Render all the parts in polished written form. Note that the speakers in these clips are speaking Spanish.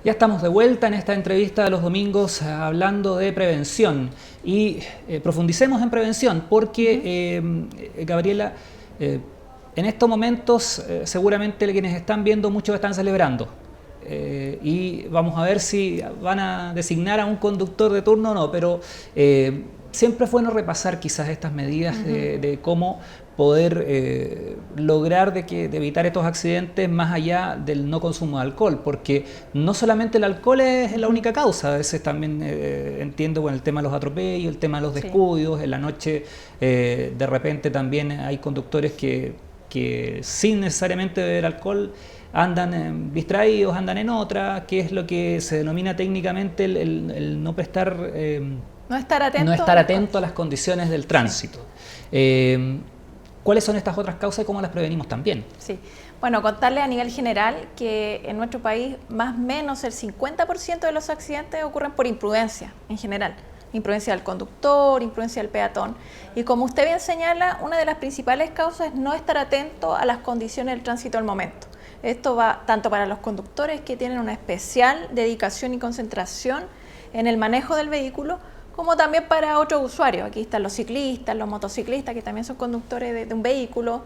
Ya estamos de vuelta en esta entrevista de los domingos hablando de prevención y profundicemos en prevención porque, Gabriela, en estos momentos seguramente quienes están viendo muchos están celebrando y vamos a ver si van a designar a un conductor de turno o no, pero siempre es bueno repasar quizás estas medidas de cómo poder lograr de evitar estos accidentes más allá del no consumo de alcohol, porque no solamente el alcohol es la única causa, a veces también entiendo el tema de los atropellos, el tema de los descuidos, en la noche de repente también hay conductores que sin necesariamente beber alcohol andan distraídos, andan en otra, que es lo que se denomina técnicamente el no prestar... no estar atento a las condiciones del tránsito. ¿Cuáles son estas otras causas y cómo las prevenimos también? Sí, bueno, contarles a nivel general que en nuestro país más o menos el 50% de los accidentes ocurren por imprudencia en general. Imprudencia del conductor, imprudencia del peatón. Y como usted bien señala, una de las principales causas es no estar atento a las condiciones del tránsito al momento. Esto va tanto para los conductores que tienen una especial dedicación y concentración en el manejo del vehículo, como también para otros usuarios. Aquí están los ciclistas, los motociclistas, que también son conductores de un vehículo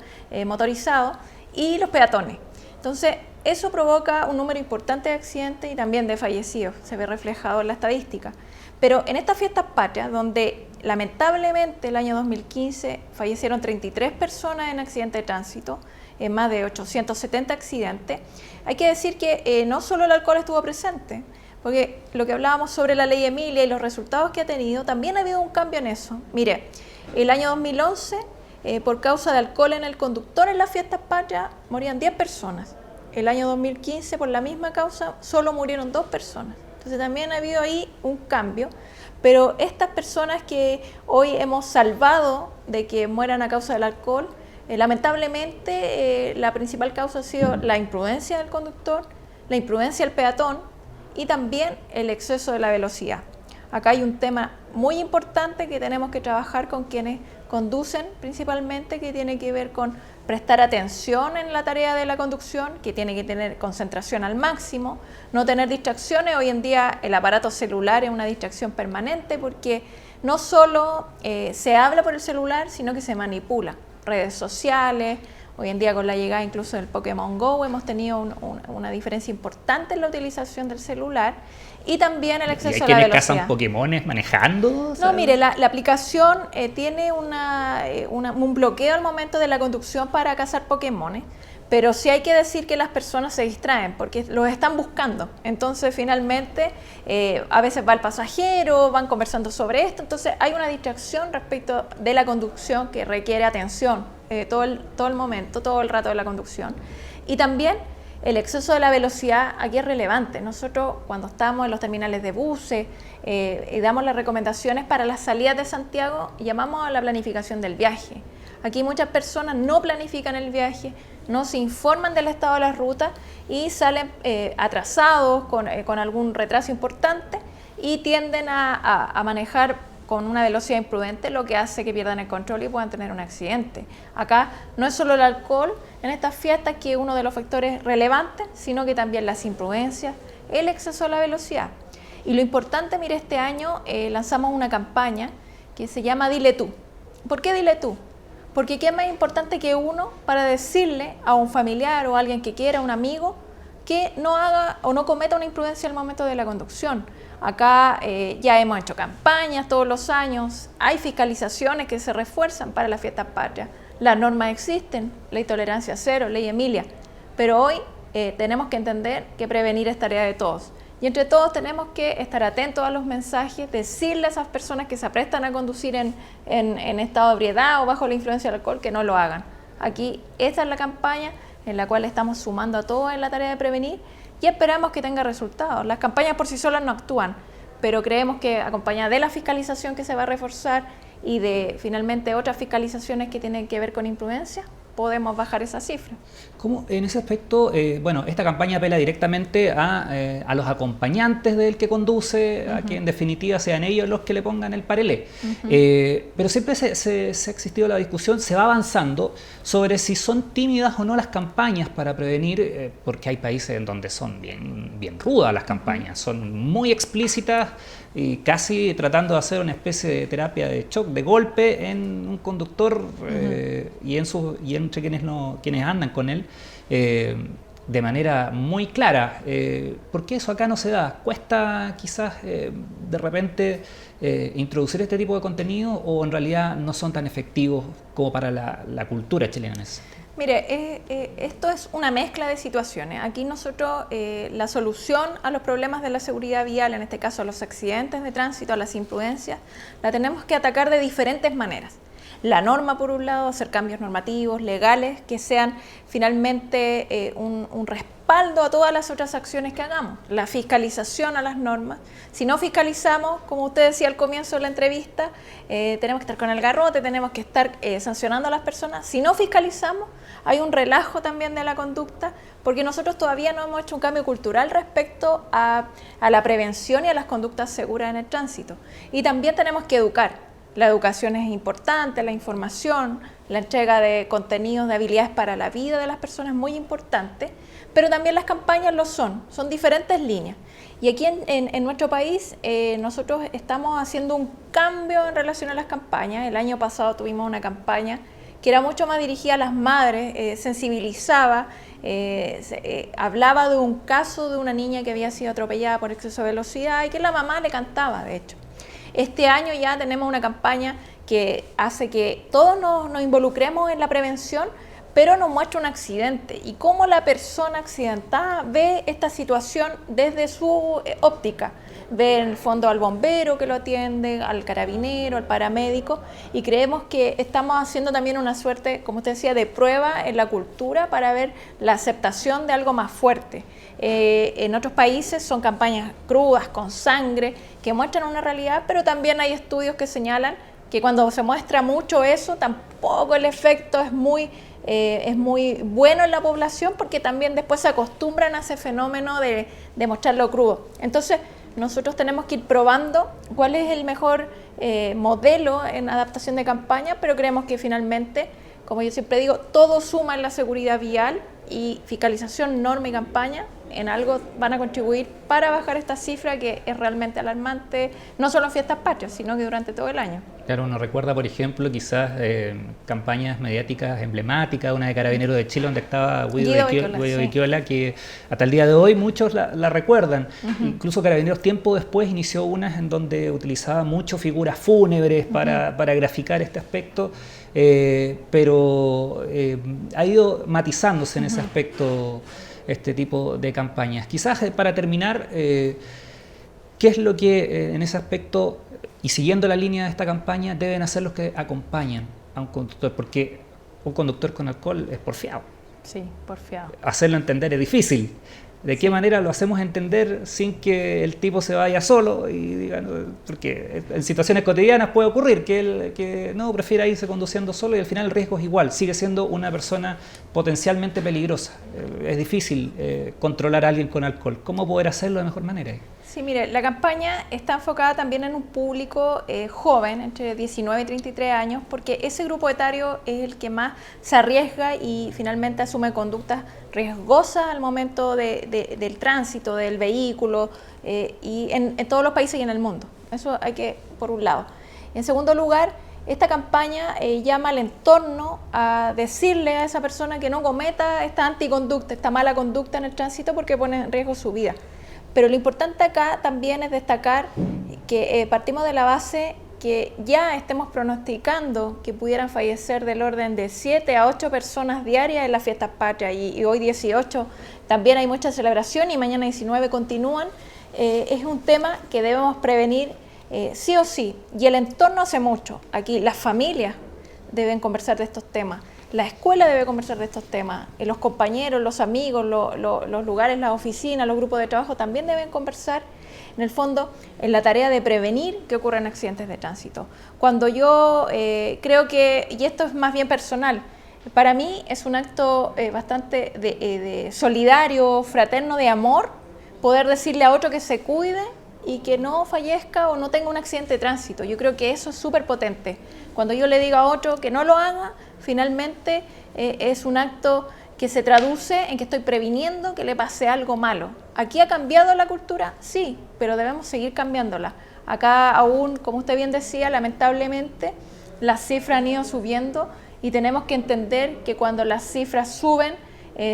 motorizado, y los peatones. Entonces, eso provoca un número importante de accidentes y también de fallecidos, se ve reflejado en la estadística. Pero en estas fiestas patrias, donde lamentablemente el año 2015 fallecieron 33 personas en accidentes de tránsito, en más de 870 accidentes, hay que decir que no solo el alcohol estuvo presente, porque lo que hablábamos sobre la ley Emilia y los resultados que ha tenido, también ha habido un cambio en eso. Mire, el año 2011, por causa de alcohol en el conductor en las fiestas patrias, morían 10 personas. El año 2015, por la misma causa, solo murieron 2 personas. Entonces también ha habido ahí un cambio, pero estas personas que hoy hemos salvado de que mueran a causa del alcohol, lamentablemente la principal causa ha sido la imprudencia del conductor, la imprudencia del peatón, y también el exceso de la velocidad. Acá hay un tema muy importante que tenemos que trabajar con quienes conducen principalmente, que tiene que ver con prestar atención en la tarea de la conducción, que tiene que tener concentración al máximo, no tener distracciones. Hoy en día el aparato celular es una distracción permanente porque no solo se habla por el celular, sino que se manipula. Redes sociales. Hoy en día con la llegada incluso del Pokémon Go hemos tenido una diferencia importante en la utilización del celular y también el exceso de la velocidad. ¿Y hay quienes cazan Pokémones manejando? No, mire, la aplicación tiene un bloqueo al momento de la conducción para cazar Pokémones, pero sí hay que decir que las personas se distraen porque los están buscando. Entonces finalmente a veces va el pasajero, van conversando sobre esto, entonces hay una distracción respecto de la conducción que requiere atención todo el momento, todo el rato de la conducción. Y también el exceso de la velocidad aquí es relevante. Nosotros cuando estamos en los terminales de buses y damos las recomendaciones para las salidas de Santiago, llamamos a la planificación del viaje. Aquí muchas personas no planifican el viaje, no se informan del estado de las rutas y salen atrasados con algún retraso importante y tienden a manejar con una velocidad imprudente, lo que hace que pierdan el control y puedan tener un accidente. Acá no es solo el alcohol en estas fiestas que es uno de los factores relevantes, sino que también las imprudencias, el exceso de la velocidad. Y lo importante, mire, este año lanzamos una campaña que se llama Dile Tú. ¿Por qué Dile Tú? Porque ¿qué es más importante que uno para decirle a un familiar o a alguien que quiera, un amigo, que no haga o no cometa una imprudencia al momento de la conducción? Acá ya hemos hecho campañas todos los años, hay fiscalizaciones que se refuerzan para las fiestas patrias, las normas existen, ley tolerancia cero, ley Emilia, pero hoy tenemos que entender que prevenir es tarea de todos. Y entre todos tenemos que estar atentos a los mensajes, decirle a esas personas que se aprestan a conducir en estado de ebriedad o bajo la influencia del alcohol que no lo hagan. Aquí esta es la campaña en la cual estamos sumando a todos en la tarea de prevenir y esperamos que tenga resultados. Las campañas por sí solas no actúan, pero creemos que acompañada de la fiscalización que se va a reforzar y de finalmente otras fiscalizaciones que tienen que ver con imprudencia, podemos bajar esa cifra. ¿Cómo, en ese aspecto, bueno, esta campaña apela directamente a los acompañantes del que conduce, a que en definitiva sean ellos los que le pongan el parelé? Pero siempre se ha existido la discusión, se va avanzando sobre si son tímidas o no las campañas para prevenir, porque hay países en donde son bien rudas las campañas, son muy explícitas y casi tratando de hacer una especie de terapia de shock, de golpe en un conductor y entre quienes andan con él de manera muy clara. ¿Por qué eso acá no se da? ¿Cuesta quizás de repente introducir este tipo de contenido o en realidad no son tan efectivos como para la cultura chilena? Mire, esto es una mezcla de situaciones. Aquí nosotros la solución a los problemas de la seguridad vial, en este caso a los accidentes de tránsito, a las imprudencias, la tenemos que atacar de diferentes maneras. La norma, por un lado, hacer cambios normativos, legales, que sean finalmente un respaldo a todas las otras acciones que hagamos. La fiscalización a las normas. Si no fiscalizamos, como usted decía al comienzo de la entrevista, tenemos que estar con el garrote, tenemos que estar sancionando a las personas. Si no fiscalizamos, hay un relajo también de la conducta, porque nosotros todavía no hemos hecho un cambio cultural respecto a la prevención y a las conductas seguras en el tránsito. Y también tenemos que educar. La educación es importante, la información, la entrega de contenidos, de habilidades para la vida de las personas es muy importante, pero también las campañas lo son diferentes líneas. Y aquí en nuestro país nosotros estamos haciendo un cambio en relación a las campañas. El año pasado tuvimos una campaña que era mucho más dirigida a las madres, sensibilizaba, hablaba de un caso de una niña que había sido atropellada por exceso de velocidad y que la mamá le cantaba, de hecho. Este año ya tenemos una campaña que hace que todos nos involucremos en la prevención, pero nos muestra un accidente y cómo la persona accidentada ve esta situación desde su óptica. Ve en el fondo al bombero que lo atiende, al carabinero, al paramédico, y creemos que estamos haciendo también una suerte, como usted decía, de prueba en la cultura para ver la aceptación de algo más fuerte. En otros países son campañas crudas, con sangre, que muestran una realidad, pero también hay estudios que señalan que cuando se muestra mucho eso, tampoco el efecto es muy bueno en la población, porque también después se acostumbran a ese fenómeno de mostrarlo crudo. Entonces, nosotros tenemos que ir probando cuál es el mejor modelo en adaptación de campaña, pero creemos que finalmente, como yo siempre digo, todo suma en la seguridad vial y fiscalización, norma y campaña en algo van a contribuir para bajar esta cifra que es realmente alarmante, no solo en fiestas patrias, sino que durante todo el año. Claro, uno recuerda, por ejemplo, quizás campañas mediáticas emblemáticas, una de Carabineros de Chile donde estaba Guido Becchiola, que hasta el día de hoy muchos la recuerdan. Incluso Carabineros tiempo después inició unas en donde utilizaba mucho figuras fúnebres para graficar este aspecto, pero ha ido matizándose en ese aspecto este tipo de campañas. Quizás para terminar, ¿qué es lo que en ese aspecto, y siguiendo la línea de esta campaña, deben hacer los que acompañan a un conductor? Porque un conductor con alcohol es porfiado. Sí, porfiado. Hacerlo entender es difícil. ¿De qué manera lo hacemos entender sin que el tipo se vaya solo? Y diga, porque en situaciones cotidianas puede ocurrir que él prefiera irse conduciendo solo y al final el riesgo es igual, sigue siendo una persona potencialmente peligrosa. Es difícil controlar a alguien con alcohol. ¿Cómo poder hacerlo de mejor manera? Sí, mire, la campaña está enfocada también en un público joven, entre 19 y 33 años, porque ese grupo etario es el que más se arriesga y finalmente asume conductas riesgosas al momento del tránsito, del vehículo, y en todos los países y en el mundo. Eso hay que, por un lado. En segundo lugar, esta campaña llama al entorno a decirle a esa persona que no cometa esta anticonducta, esta mala conducta en el tránsito porque pone en riesgo su vida. Pero lo importante acá también es destacar que partimos de la base que ya estemos pronosticando que pudieran fallecer del orden de 7 a 8 personas diarias en las fiestas patrias y hoy 18 también hay mucha celebración y mañana 19 continúan. Es un tema que debemos prevenir sí o sí, y el entorno hace mucho. Aquí las familias deben conversar de estos temas. La escuela debe conversar de estos temas, los compañeros, los amigos, los lugares, las oficinas, los grupos de trabajo también deben conversar, en el fondo, en la tarea de prevenir que ocurran accidentes de tránsito. Cuando yo creo que, y esto es más bien personal, Para mí es un acto bastante de solidario, fraterno, de amor, poder decirle a otro que se cuide y que no fallezca o no tenga un accidente de tránsito. Yo creo que eso es súper potente. Cuando yo le digo a otro que no lo haga, finalmente es un acto que se traduce en que estoy previniendo que le pase algo malo. ¿Aquí ha cambiado la cultura? Sí, pero debemos seguir cambiándola. Acá aún, como usted bien decía, lamentablemente las cifras han ido subiendo y tenemos que entender que cuando las cifras suben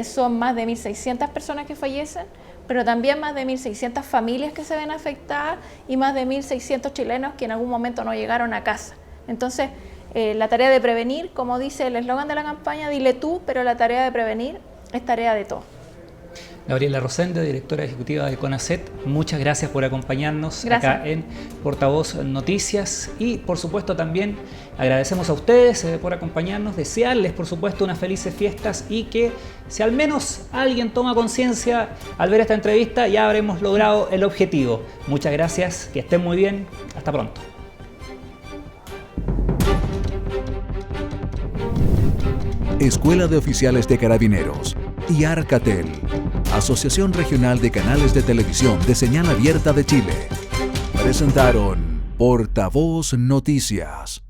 son más de 1.600 personas que fallecen, pero también más de 1.600 familias que se ven afectadas y más de 1.600 chilenos que en algún momento no llegaron a casa. Entonces, la tarea de prevenir, como dice el eslogan de la campaña, dile tú, pero la tarea de prevenir es tarea de todos. Gabriela Rosende, directora ejecutiva de CONACET, muchas gracias por acompañarnos acá en Portavoz Noticias y por supuesto también agradecemos a ustedes por acompañarnos, desearles por supuesto unas felices fiestas y que si al menos alguien toma conciencia al ver esta entrevista ya habremos logrado el objetivo. Muchas gracias, que estén muy bien, hasta pronto. Escuela de Oficiales de Carabineros y Arcatel, Asociación Regional de Canales de Televisión de Señal Abierta de Chile, presentaron Portavoz Noticias.